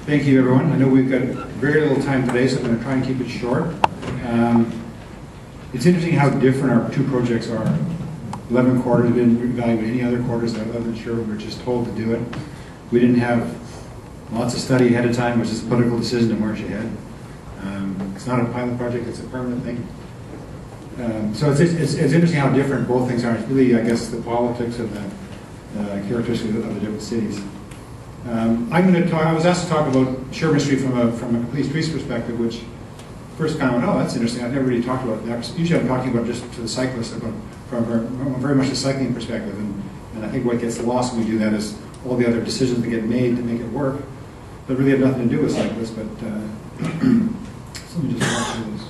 Thank you, everyone. I know we've got very little time today, so I'm going to try and keep it short. It's interesting how different our two projects are. 11 quarters, we didn't evaluate any other quarters other than Sherbourne. We were just told to do it. We didn't have lots of study ahead of time. It was just a political decision to march ahead. It's not a pilot project, it's a permanent thing. So it's interesting how different both things are. It's really, I guess, the politics of the characteristics of the different cities. I'm going to talk. I was asked to talk about Sherbourne Street from a complete streets perspective, which first kind of went, oh, that's interesting. I've never really talked about that. Usually I'm talking about just to the cyclists, from very much a cycling perspective. And I think what gets lost when we do that is all the other decisions that get made to make it work that really have nothing to do with cyclists. But so let me just walk through this.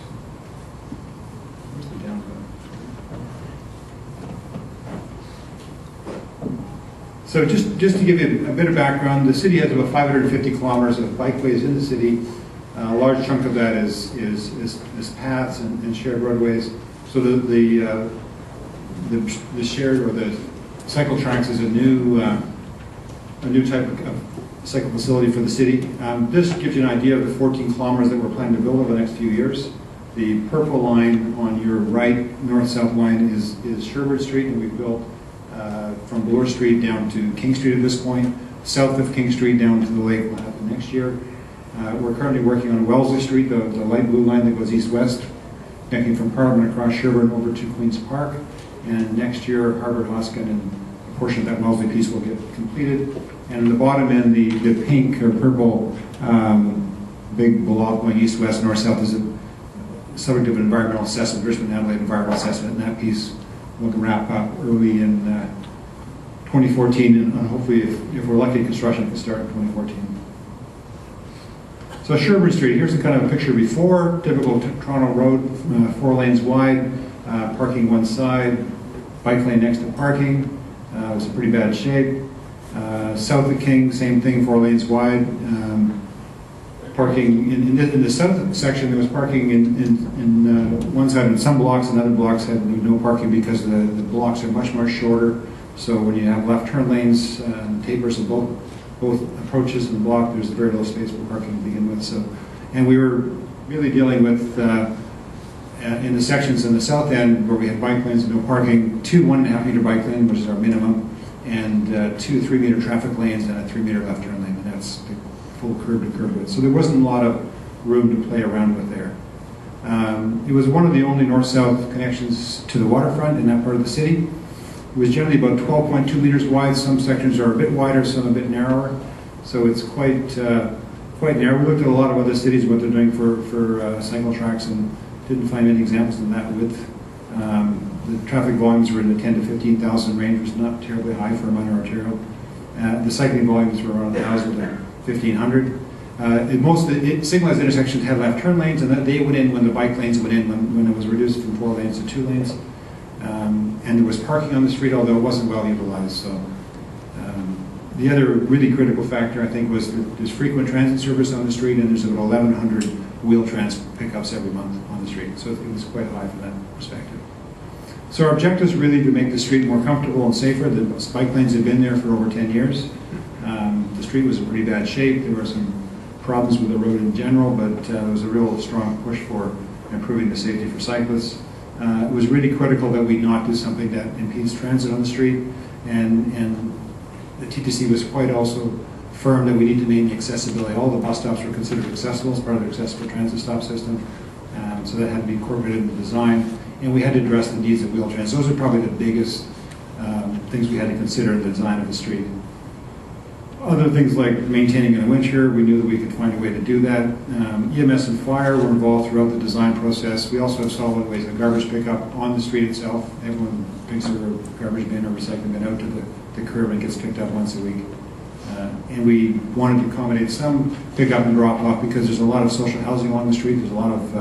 Where's the down button? So just to give you a bit of background, the city has about 550 kilometers of bikeways in the city. A large chunk of that is paths and shared roadways. So the shared or the cycle tracks is a new type of cycle facility for the city. This gives you an idea of the 14 kilometers that we're planning to build over the next few years. The purple line on your right, north-south line, is Sherbourne Street, and we've built from Bloor Street down to King Street at this point. South of King Street down to the lake will happen next year. We're currently working on Wellesley Street, the light blue line that goes east-west, connecting from Parliament across Sherbourne over to Queen's Park. And next year, Harvard Hoskin and a portion of that Wellesley piece will get completed. And in the bottom end, the pink or purple big blob going east-west, north-south is a subject of an environmental assessment, Richmond Adelaide environmental assessment, and that piece will wrap up early in 2014, and hopefully, if we're lucky, construction can start in 2014. So Sherbourne Street, here's the kind of picture before, typical Toronto road, 4 lanes wide, parking one side, bike lane next to parking. It was in pretty bad shape. South of King, same thing, 4 lanes wide. Parking in the south section, there was parking in one side, and some blocks and other blocks had no parking because the blocks are much shorter. So when you have left turn lanes, tapers of both approaches in the block, there's very little space for parking to begin with. So, and we were really dealing with in the sections in the south end where we had bike lanes and no parking, 2 1.5 meter bike lanes, which is our minimum, and 2 3 meter traffic lanes and a 3 meter left turn lane, and that's the full curb to curb width. So there wasn't a lot of room to play around with there. It was one of the only north-south connections to the waterfront in that part of the city. It was generally about 12.2 meters wide. Some sections are a bit wider, some a bit narrower. So it's quite narrow. We looked at a lot of other cities, what they're doing for cycle tracks, and didn't find any examples in that width. The traffic volumes were in the 10 to 15,000 range, which is not terribly high for a minor arterial. The cycling volumes were around 1,000 to 1,500. Most of the signalized intersections had left turn lanes, and they went in when the bike lanes went in, when it was reduced from 4 lanes to 2 lanes. And there was parking on the street, although it wasn't well utilized. So the other really critical factor, I think, was that there's frequent transit service on the street, and there's about 1,100 wheel trans pickups every month on the street. So it was quite high from that perspective. So our objective is really to make the street more comfortable and safer. The bike lanes have been there for over 10 years. The street was in pretty bad shape. There were some problems with the road in general, but there was a real strong push for improving the safety for cyclists. It was really critical that we not do something that impedes transit on the street, and the TTC was quite also firm that we need to maintain accessibility. All the bus stops were considered accessible as part of the accessible transit stop system, so that had to be incorporated in the design, and we had to address the needs of wheel trans. Those are probably the biggest things we had to consider in the design of the street. Other things like maintaining in the winter, we knew that we could find a way to do that. EMS and fire were involved throughout the design process. We also have solid waste and garbage pickup on the street itself. Everyone brings their garbage bin or recycling bin out to the curb and gets picked up once a week. And we wanted to accommodate some pickup and drop off because there's a lot of social housing along the street. There's a lot of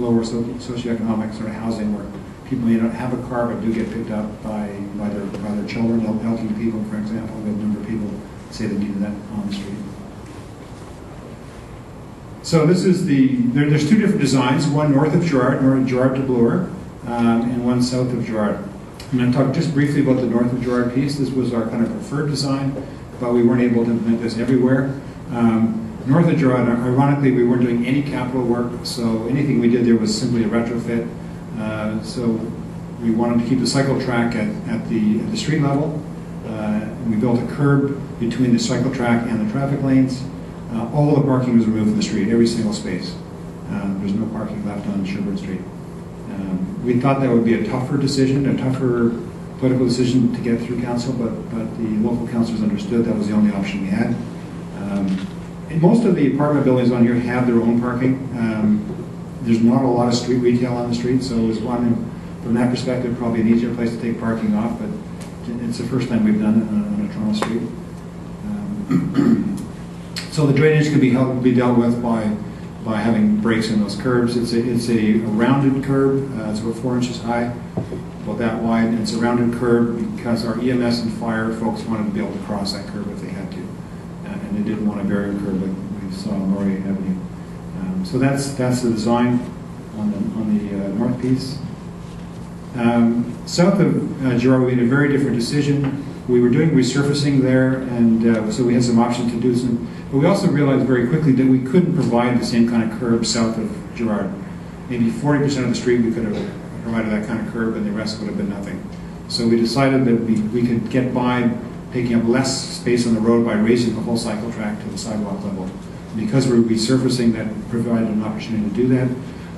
lower socioeconomic sort of housing where people may not have a car but do get picked up by their children, elderly people, for example. We have a number of people say they needed that on the street. So this is there's 2 different designs, one north of Gerrard, Gerrard to Bloor, and one south of Gerrard. I'm going to talk just briefly about the north of Gerrard piece. This was our kind of preferred design. but we weren't able to implement this everywhere. North of Gerrard, ironically, we weren't doing any capital work, so anything we did there was simply a retrofit. So we wanted to keep the cycle track at the street level. And we built a curb between the cycle track and the traffic lanes. All the parking was removed from the street, every single space. There's no parking left on Sherbourne Street. We thought that would be a tougher decision, a tougher political decision to get through council, but the local councillors understood that was the only option we had. And most of the apartment buildings on here have their own parking. There's not a lot of street retail on the street, so it was one, from that perspective, probably an easier place to take parking off, but it's the first time we've done it on a Toronto street. So the drainage can be dealt with by having breaks in those curbs. It's a rounded curb. It's about 4 inches high, about that wide. And it's a rounded curb because our EMS and fire folks wanted to be able to cross that curb if they had to, and they didn't want a barrier curb like we saw on Laurier Avenue. So that's the design on the north piece. South of Gerrard, we made a very different decision. We were doing resurfacing there, and so we had some options to do some. But we also realized very quickly that we couldn't provide the same kind of curb south of Gerrard. Maybe 40% of the street we could have provided that kind of curb, and the rest would have been nothing. So we decided that we could get by taking up less space on the road by raising the whole cycle track to the sidewalk level. Because we're resurfacing, that provided an opportunity to do that.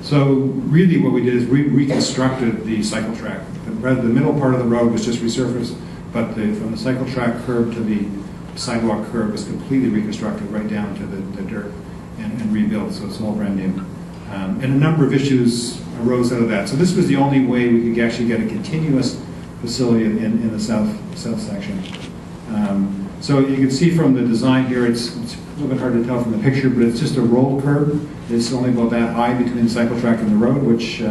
So really what we did is we reconstructed the cycle track. The middle part of the road was just resurfaced, but from the cycle track curb to the sidewalk curb was completely reconstructed right down to the dirt and rebuilt, so it's all brand new. And a number of issues arose out of that. So this was the only way we could actually get a continuous facility in the south section. So you can see from the design here, it's a little bit hard to tell from the picture, but it's just a rolled curb. It's only about that high between the cycle track and the road, which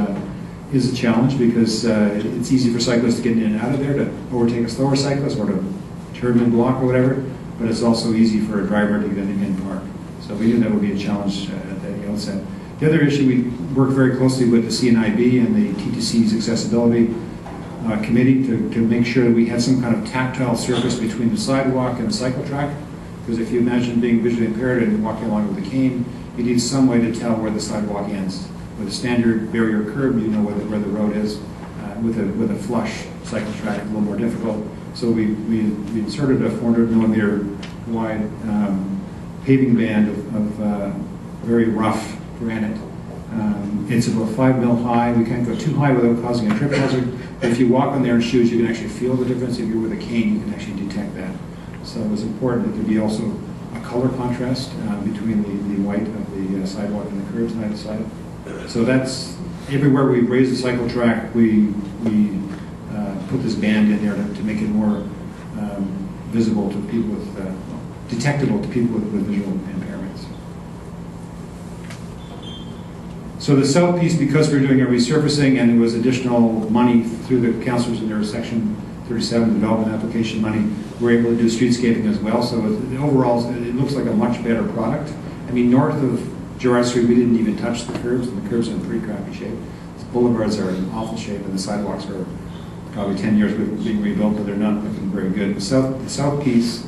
is a challenge because it's easy for cyclists to get in and out of there, to overtake a slower cyclist or to turn and block or whatever, but it's also easy for a driver to get in and park. So we knew that would be a challenge at the outset. The other issue, we worked very closly with the CNIB and the TTC's accessibility committee to make sure that we had some kind of tactile surface between the sidewalk and the cycle track. Because if you imagine being visually impaired and walking along with a cane, you need some way to tell where the sidewalk ends. With a standard barrier curb, you know where the road is. With a flush cycle track, it's a little more difficult. So we inserted a 400 millimeter wide paving band of very rough granite. It's about 5 mil high. We can't go too high without causing a trip hazard. But if you walk on there in shoes, you can actually feel the difference. If you're with a cane, you can actually detect that. So it was important that there be also a color contrast between the white of the sidewalk and the curbs on either side. So that's everywhere we raised the cycle track, we put this band in there to make it more visible to people with, detectable to people with visual impairments. So the south piece, because we were doing a resurfacing and there was additional money through the councillors in their section 37 development application money, we're able to do streetscaping as well. So overall, it looks like a much better product. I mean, north of Gerrard Street, we didn't even touch the curbs, and the curbs are in pretty crappy shape. The boulevards are in awful shape, and the sidewalks are probably 10 years being rebuilt, but they're not looking very good. The south piece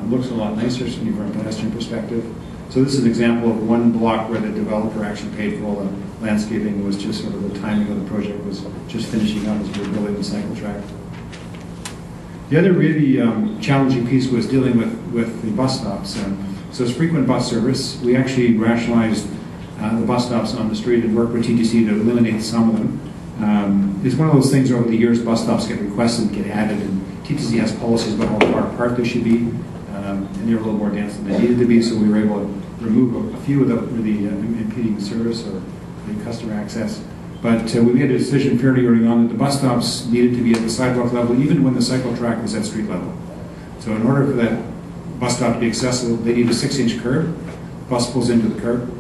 looks a lot nicer from a pedestrian perspective. So this is an example of one block where the developer actually paid for all the landscaping. Was just sort of the timing of the project was just finishing up as we were building the cycle track. The other really challenging piece was dealing with the bus stops. So it's frequent bus service. We actually rationalized the bus stops on the street and worked with TTC to eliminate some of them. It's one of those things over the years, bus stops get requested, get added, and TTC has policies about how far apart they should be, and they're a little more dense than they needed to be, so we were able to remove a few without really impeding service or the customer access. But we made a decision fairly early on that the bus stops needed to be at the sidewalk level, even when the cycle track was at street level. So in order for that bus stop to be accessible, they need a 6-inch curb. Bus pulls into the curb.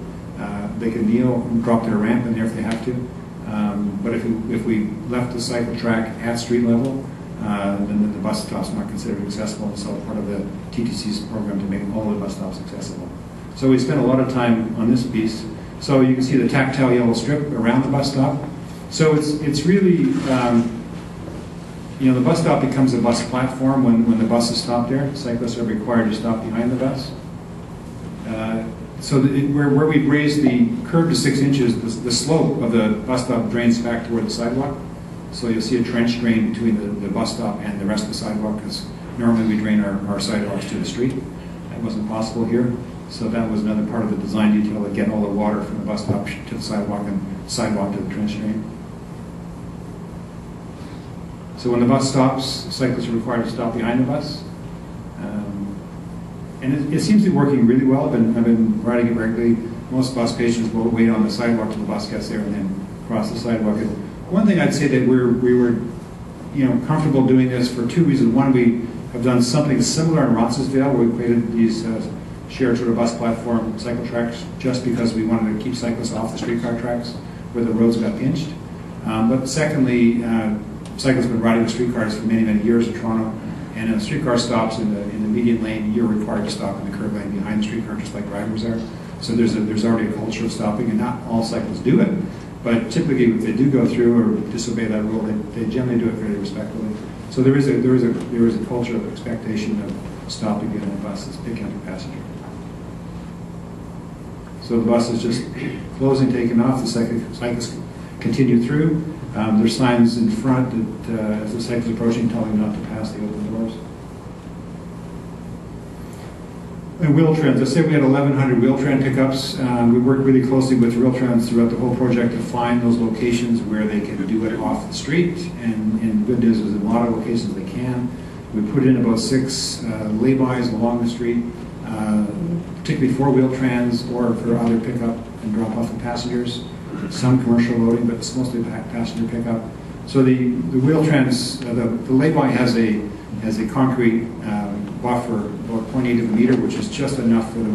They can kneel and drop their ramp in there if they have to. But if we left the cycle track at street level, then the bus stop's not considered accessible. And so part of the TTC's program to make all the bus stops accessible. So we spent a lot of time on this piece. So you can see the tactile yellow strip around the bus stop. So it's really the bus stop becomes a bus platform when the bus is stopped there. Cyclists are required to stop behind the bus. Where we've raised the curb to 6 inches, the slope of the bus stop drains back toward the sidewalk. So you'll see a trench drain between the bus stop and the rest of the sidewalk, because normally we drain our sidewalks to the street. That wasn't possible here. So that was another part of the design detail, to get all the water from the bus stop to the sidewalk and sidewalk to the trench drain. So when the bus stops, cyclists are required to stop behind the bus. And it seems to be working really well. I've been riding it regularly. Most bus patients will wait on the sidewalk till the bus gets there and then cross the sidewalk. And one thing I'd say that we were comfortable doing this for 2 reasons. One, we have done something similar in Roncesvalles, where we created these shared sort of bus platform cycle tracks, just because we wanted to keep cyclists off the streetcar tracks where the roads got pinched. But secondly, cyclists have been riding with streetcars for many, many years in Toronto. And in the streetcar stops in the median lane, you're required to stop in the curb lane behind the streetcar, just like drivers are. So there's already a culture of stopping, and not all cyclists do it. But typically, if they do go through or disobey that rule, they generally do it very respectfully. So there is a culture of expectation of stopping behind the bus that's picking up a passenger. So the bus is just closing, taking off. The cyclists continue through. There's signs in front that, as the cyclists approaching, telling them not to pass the open doors. And Wheel-Trans, I said we had 1,100 Wheel-Trans pickups. We worked really closely with Wheel-Trans throughout the whole project to find those locations where they can do it off the street. And good news is in a lot of locations they can. We put in about 6 lay-bys along the street, particularly for Wheel-Trans or for other pickup and drop-off of passengers. Some commercial loading, but it's mostly passenger pickup. So the Wheel-Trans, the lay-by has a concrete buffer about 0.8 of a meter, which is just enough for the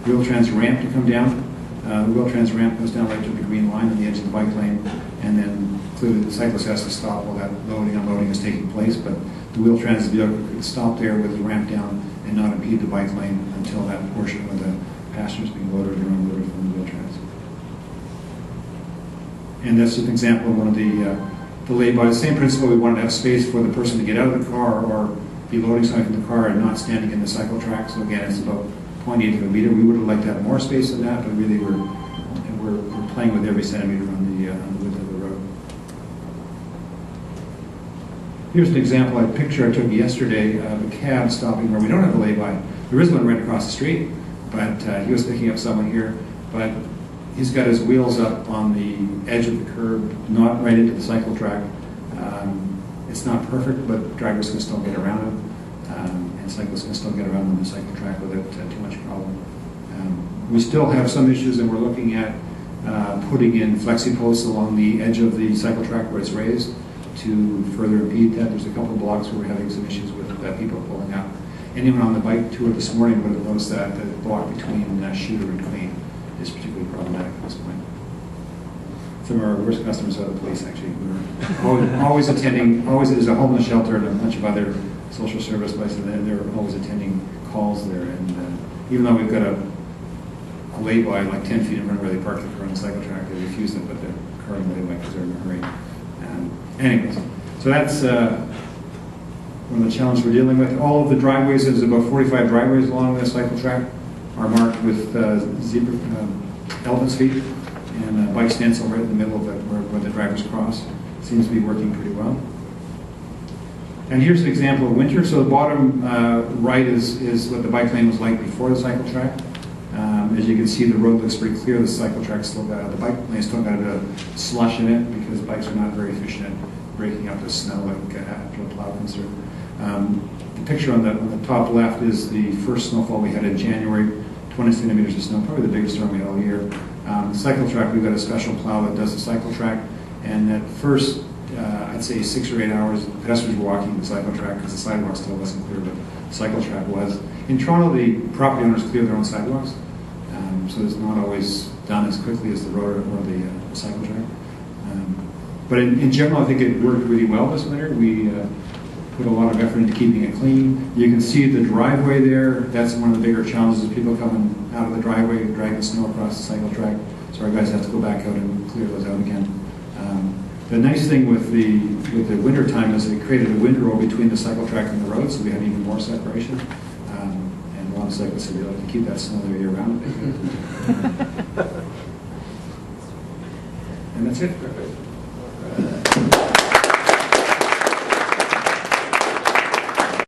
Wheel-Trans ramp to come down. The Wheel-Trans ramp goes down right to the green line on the edge of the bike lane, and then clearly the cyclist has to stop while that loading and unloading is taking place. But the Wheel-Trans vehicle could stop there with the ramp down and not impede the bike lane until that portion of the passengers being loaded or unloaded from the Wheel-Trans. And that's an example of one of the lay-bys. Same principle, we wanted to have space for the person to get out of the car or be loading something from the car and not standing in the cycle track. So again, it's about 0.8 of a meter. We would have liked to have more space than that, but really we're playing with every centimeter on the width of the road. Here's an example, a picture I took yesterday of a cab stopping where we don't have a lay-by. There is one right across the street, but he was picking up someone here. But he's got his wheels up on the edge of the curb, not right into the cycle track. It's not perfect, but drivers can still get around it, and cyclists can still get around on the cycle track without too much problem. We still have some issues, and we're looking at putting in flexi posts along the edge of the cycle track where it's raised to further impede that. There's a couple of blocks where we're having some issues with people pulling up. Anyone on the bike tour this morning would have noticed that the block between Shooter and Queen is particularly problematic at this point. Some of our worst customers are the police, actually. We're always attending, there's a homeless shelter and a bunch of other social service places, and they're always attending calls there. And even though we've got a lay-by like 10 feet in front of where they park the car on the cycle track, they refuse to put the car in the lay-by because they're in a hurry. Anyways, so that's one of the challenges we're dealing with. All of the driveways, there's about 45 driveways along the cycle track, are marked with zebra elephant's feet and a bike stencil right in the middle of it where the drivers cross. Seems to be working pretty well. And here's an example of winter. So the bottom right is what the bike lane was like before the cycle track. As you can see, the road looks pretty clear. The cycle track still got the bike lane still got a bit of slush in it because bikes are not very efficient at breaking up the snow like after a plow comes through. The picture on the top left is the first snowfall we had in January, 20 centimeters of snow, probably the biggest storm we had all year. The cycle track, we've got a special plow that does the cycle track, and at first, I'd say 6 or 8 hours, pedestrians were walking the cycle track because the sidewalk still wasn't clear, but the cycle track was. In Toronto, the property owners clear their own sidewalks, so it's not always done as quickly as the road or the cycle track. But in general, I think it worked really well this winter. We put a lot of effort into keeping it clean. You can see the driveway there. That's one of the bigger challenges, people coming out of the driveway and dragging snow across the cycle track. So our guys have to go back out and clear those out again. The nice thing with the winter time is it created a windrow between the cycle track and the road, so we had even more separation. And a lot of cyclists will be able to keep that snow there year round. And that's it.